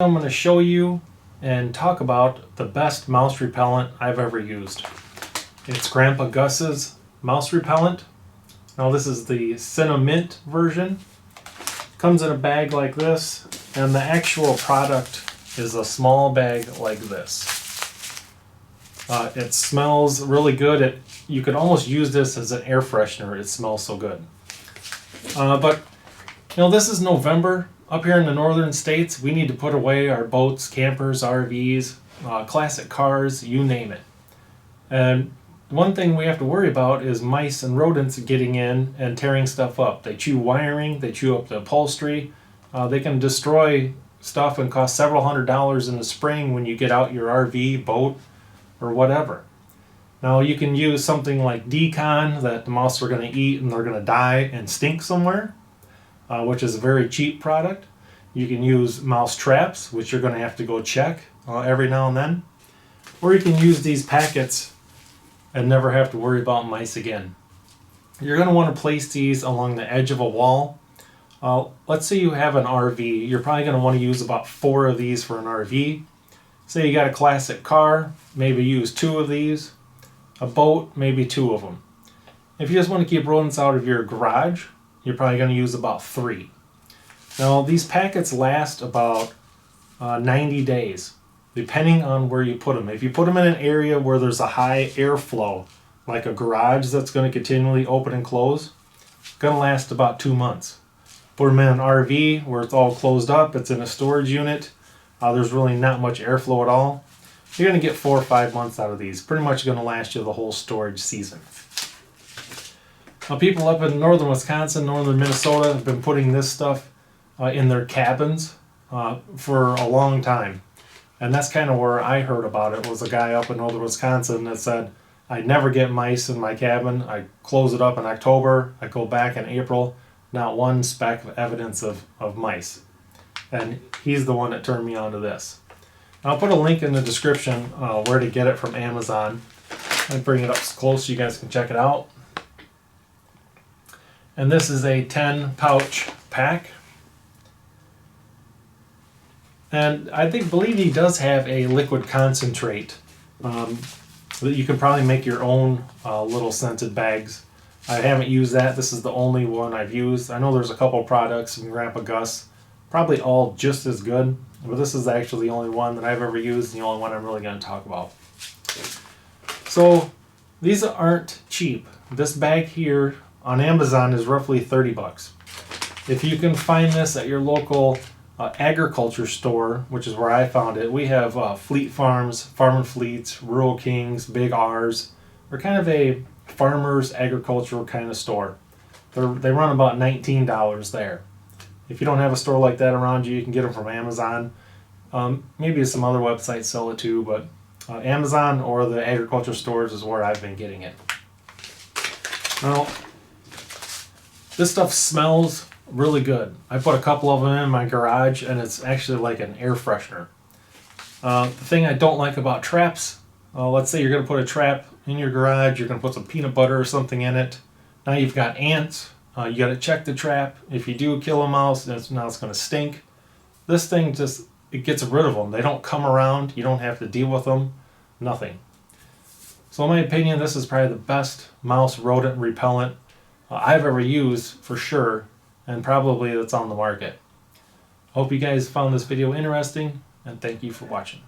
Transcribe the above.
I'm going to show you and talk about the best mouse repellent I've ever used. It's Grandpa Gus's mouse repellent. Now this is the Cinnamint version. Comes in a bag like this, and the actual product is a small bag like this. It smells really good. You could almost use this as an air freshener. It smells so good. But this is November. Up here in the northern states, we need to put away our boats, campers, RVs, classic cars, you name it. And one thing we have to worry about is mice and rodents getting in and tearing stuff up. They chew wiring, they chew up the upholstery. They can destroy stuff and cost several $100s in the spring when you get out your RV, boat, or whatever. Now you can use something like Decon that the mouse are going to eat and they're going to die and stink somewhere. Which is a very cheap product. You can use mouse traps, which you're going to have to go check every now and then. Or you can use these packets and never have to worry about mice again. You're going to want to place these along the edge of a wall. Let's say you have an RV. You're probably going to want to use about 4 of these for an RV. Say you got a classic car, maybe use 2 of these. A boat, maybe 2 of them. If you just want to keep rodents out of your garage, you're probably going to use about 3. Now these packets last about 90 days, depending on where you put them. If you put them in an area where there's a high airflow, like a garage that's going to continually open and close, it's going to last about 2 months. Put them in an RV where it's all closed up, it's in a storage unit, there's really not much airflow at all, you're going to get 4 or 5 months out of these. Pretty much going to last you the whole storage season. Now, people up in northern Wisconsin, northern Minnesota have been putting this stuff in their cabins for a long time. And that's kind of where I heard about it. Was a guy up in northern Wisconsin that said, I never get mice in my cabin. I close it up in October. I go back in April. Not one speck of evidence of mice. And he's the one that turned me on to this. I'll put a link in the description where to get it from Amazon. I'll bring it up close so you guys can check it out. And this is a 10 pouch pack. And I believe he does have a liquid concentrate that you can probably make your own little scented bags. I haven't used that. This is the only one I've used. I know there's a couple products from Grandpa Gus, probably all just as good, but this is actually the only one that I've ever used and the only one I'm really going to talk about. So these aren't cheap. This bag here on Amazon is roughly 30 bucks. If you can find this at your local agriculture store, which is where I found it, we have Fleet Farms, Farm and Fleets, Rural Kings, Big R's. We're kind of a farmer's agricultural kind of store. They run about $19 there. If you don't have a store like that around you, you can get them from Amazon. Maybe some other websites sell it too, but Amazon or the agriculture stores is where I've been getting it. Now, this stuff smells really good. I put a couple of them in my garage and it's actually like an air freshener. The thing I don't like about traps, let's say you're going to put a trap in your garage, you're going to put some peanut butter or something in it. Now you've got ants. You got to check the trap. If you do kill a mouse, now it's going to stink. This thing it gets rid of them. They don't come around. You don't have to deal with them. Nothing. So in my opinion, this is probably the best mouse rodent repellent I've ever used for sure, and probably that's on the market. Hope you guys found this video interesting, and thank you for watching.